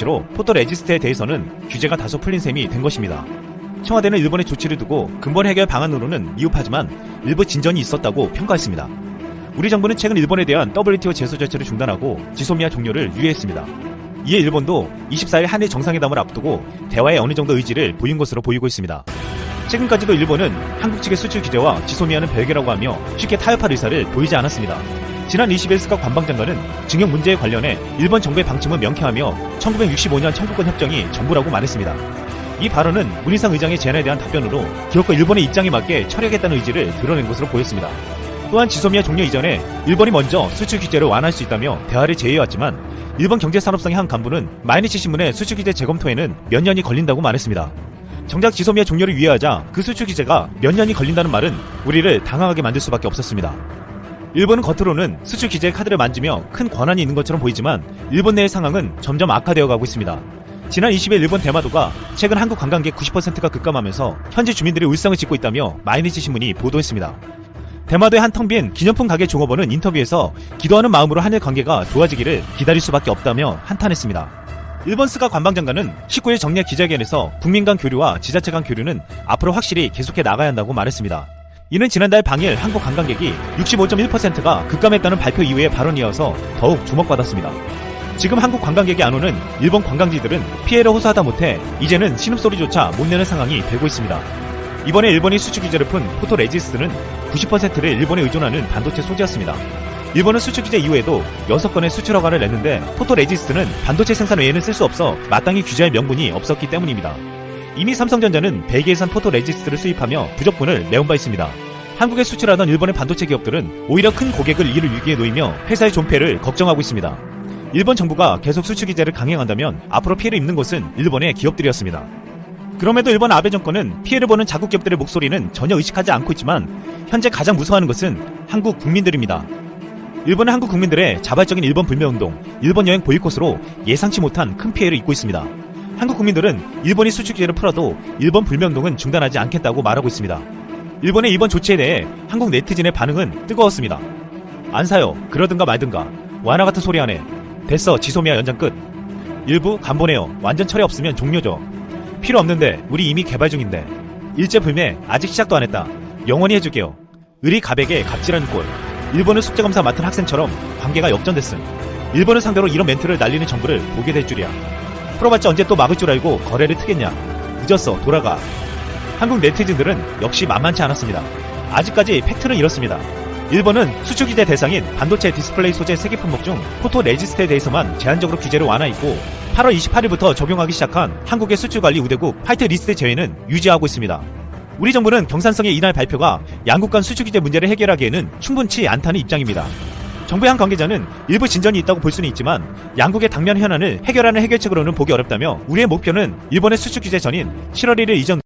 로 포토레지스트에 대해서는 규제가 다소 풀린 셈이 된 것입니다. 청와대는 일본의 조치를 두고 근본 해결 방안으로는 미흡하지만 일부 진전이 있었다고 평가했습니다. 우리 정부는 최근 일본에 대한 WTO 제소 조치를 중단하고 지소미아 종료를 유예했습니다. 이에 일본도 24일 한일 정상회담을 앞두고 대화에 어느 정도 의지를 보인 것으로 보이고 있습니다. 최근까지도 일본은 한국 측의 수출 규제와 지소미아는 별개라고 하며 쉽게 타협할 의사를 보이지 않았습니다. 지난 20일 스캇 관방장관은 증여 문제에 관련해 일본 정부의 방침은 명쾌하며 1965년 청구권 협정이 전부라고 말했습니다. 이 발언은 문희상 의장의 제안에 대한 답변으로 기업과 일본의 입장에 맞게 처리하겠다는 의지를 드러낸 것으로 보였습니다. 또한 지소미아 종료 이전에 일본이 먼저 수출 규제를 완화할 수 있다며 대화를 제의해왔지만 일본 경제산업성의 한 간부는 마이니치 신문의 수출 규제 재검토에는 몇 년이 걸린다고 말했습니다. 정작 지소미아 종료를 위해하자 그 수출 규제가 몇 년이 걸린다는 말은 우리를 당황하게 만들 수밖에 없었습니다. 일본은 겉으로는 수출 규제의 카드를 만지며 큰 권한이 있는 것처럼 보이지만 일본 내의 상황은 점점 악화되어 가고 있습니다. 지난 20일 일본 대마도가 최근 한국 관광객 90%가 급감하면서 현지 주민들이 울상을 짓고 있다며 마이니치 신문이 보도했습니다. 대마도의 한 텅 빈 기념품 가게 종업원은 인터뷰에서 기도하는 마음으로 한일 관계가 좋아지기를 기다릴 수밖에 없다며 한탄했습니다. 일본 스가 관방장관은 19일 정례 기자회견에서 국민 간 교류와 지자체 간 교류는 앞으로 확실히 계속해 나가야 한다고 말했습니다. 이는 지난달 방일 한국 관광객이 65.1%가 급감했다는 발표 이후의 발언이어서 더욱 주목받았습니다. 지금 한국 관광객이 안 오는 일본 관광지들은 피해를 호소하다 못해 이제는 신음소리조차 못 내는 상황이 되고 있습니다. 이번에 일본이 수출 규제를 푼 포토레지스트는 90%를 일본에 의존하는 반도체 소재였습니다. 일본은 수출 규제 이후에도 6건의 수출 허가를 냈는데 포토레지스트는 반도체 생산 외에는 쓸 수 없어 마땅히 규제할 명분이 없었기 때문입니다. 이미 삼성전자는 벨기에산 포토레지스트를 수입하며 부적분을 내온 바 있습니다. 한국에 수출하던 일본의 반도체 기업들은 오히려 큰 고객을 이를 위기에 놓이며 회사의 존폐를 걱정하고 있습니다. 일본 정부가 계속 수출 규제를 강행한다면 앞으로 피해를 입는 것은 일본의 기업들이었습니다. 그럼에도 일본 아베 정권은 피해를 보는 자국 기업들의 목소리는 전혀 의식하지 않고 있지만 현재 가장 무서워하는 것은 한국 국민들입니다. 일본은 한국 국민들의 자발적인 일본 불매운동, 일본 여행 보이콧으로 예상치 못한 큰 피해를 입고 있습니다. 한국 국민들은 일본이 수출 규제를 풀어도 일본 불매운동은 중단하지 않겠다고 말하고 있습니다. 일본의 이번 조치에 대해 한국 네티즌의 반응은 뜨거웠습니다. 안 사요. 그러든가 말든가. 완화 같은 소리 하네. 됐어. 지소미아 연장 끝. 일부 간보네요. 완전 철회 없으면 종료죠. 필요 없는데 우리 이미 개발 중인데. 일제 불매 아직 시작도 안 했다. 영원히 해줄게요. 의리 가백에 갑질하는 꼴. 일본은 숙제검사 맡은 학생처럼 관계가 역전됐음. 일본을 상대로 이런 멘트를 날리는 정부를 보게 될 줄이야. 풀어봤자 언제 또 막을 줄 알고 거래를 트겠냐. 늦었어. 돌아가. 한국 네티즌들은 역시 만만치 않았습니다. 아직까지 팩트는 이렇습니다. 일본은 수출 규제 대상인 반도체 디스플레이 소재 3개 품목 중 포토레지스트에 대해서만 제한적으로 규제를 완화했고 8월 28일부터 적용하기 시작한 한국의 수출관리 우대국 화이트리스트 제외는 유지하고 있습니다. 우리 정부는 경산성의 이날 발표가 양국 간 수출 규제 문제를 해결하기에는 충분치 않다는 입장입니다. 정부의 한 관계자는 일부 진전이 있다고 볼 수는 있지만 양국의 당면 현안을 해결하는 해결책으로는 보기 어렵다며 우리의 목표는 일본의 수출 규제 전인 7월 1일 이전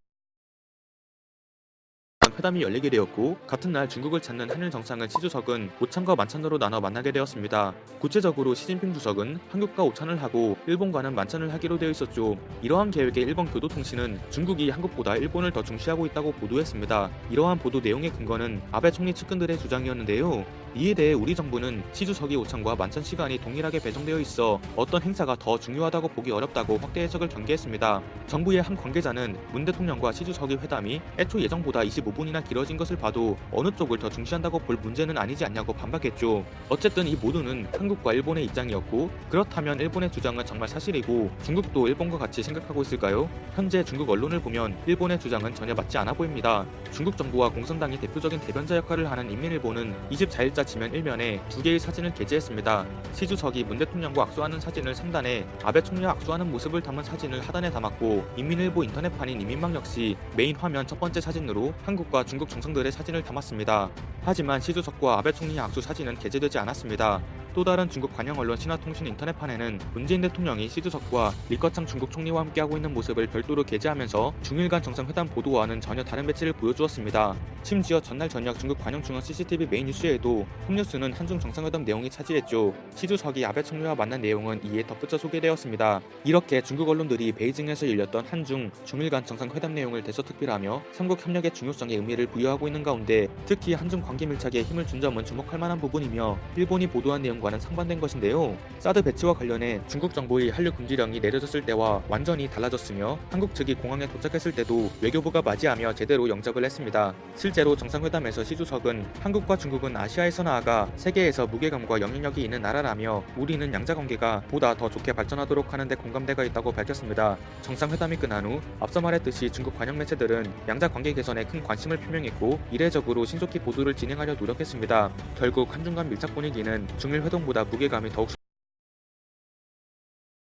회담이 열리게 되었고 같은 날 중국을 찾는 한일 정상을 시 주석은 오찬과 만찬으로 나눠 만나게 되었습니다. 구체적으로 시진핑 주석은 한국과 오찬을 하고 일본과는 만찬을 하기로 되어 있었죠. 이러한 계획에 일본 교도통신은 중국이 한국보다 일본을 더 중시하고 있다고 보도했습니다. 이러한 보도 내용의 근거는 아베 총리 측근들의 주장이었는데요. 이에 대해 우리 정부는 시 주석이 오찬과 만찬 시간이 동일하게 배정되어 있어 어떤 행사가 더 중요하다고 보기 어렵다고 확대 해석을 전개했습니다. 정부의 한 관계자는 문 대통령과 시 주석의 회담이 애초 예정보다 25분이나 길어진 것을 봐도 어느 쪽을 더 중시한다고 볼 문제는 아니지 않냐고 반박했죠. 어쨌든 이 모두는 한국과 일본의 입장이었고 그렇다면 일본의 주장은 정말 사실이고 중국도 일본과 같이 생각하고 있을까요? 현재 중국 언론을 보면 일본의 주장은 전혀 맞지 않아 보입니다. 중국 정부와 공산당이 대표적인 대변자 역할을 하는 인민일보는 24일자 지면 1면에 2개의 사진을 게재했습니다. 시 주석이 문 대통령과 악수하는 사진을 상단에 아베 총리와 악수하는 모습을 담은 사진을 하단에 담았고 인민일보 인터넷판인 인민망 역시 메인 화면 첫 번째 사진으로 한국과 중국 정상들의 사진을 담았습니다. 하지만 시 주석과 아베 총리의 악수 사진은 게재되지 않았습니다. 또 다른 중국 관영 언론 신화통신 인터넷판에는 문재인 대통령이 시 주석과 리커창 중국 총리와 함께하고 있는 모습을 별도로 게재하면서 중일 간 정상회담 보도와는 전혀 다른 배치를 보여주었습니다. 심지어 전날 저녁 중국 관영 중앙 CCTV 메인 뉴스에도 홈뉴스는 한중 정상회담 내용이 차지했죠. 시 주석이 아베 총리와 만난 내용은 이에 덧붙여 소개되었습니다. 이렇게 중국 언론들이 베이징에서 열렸던 한중, 중일 간 정상회담 내용을 대서특필하며 삼국 협력의 중요성에 의미를 부여하고 있는 가운데 특히 한중 관계 밀착에 힘을 준 점은 주목할 만한 부분이며 일본이 보도한 내용과 것과는 상반된 것인데요. 사드 배치와 관련해 중국 정부의 한류 금지령이 내려졌을 때와 완전히 달라졌으며 한국 측이 공항에 도착했을 때도 외교부가 맞이하며 제대로 영접을 했습니다. 실제로 정상회담에서 시 주석은 한국과 중국은 아시아에서 나아가 세계에서 무게감과 영향력이 있는 나라라며 우리는 양자관계가 보다 더 좋게 발전하도록 하는 데 공감대가 있다고 밝혔습니다. 정상회담이 끝난 후 앞서 말했듯이 중국 관영 매체들은 양자관계 개선에 큰 관심을 표명했고 이례적으로 신속히 보도를 진행하려 노력했습니다. 결국 한중 간 밀착 분위기는 중일 회동보다 무게감이 더욱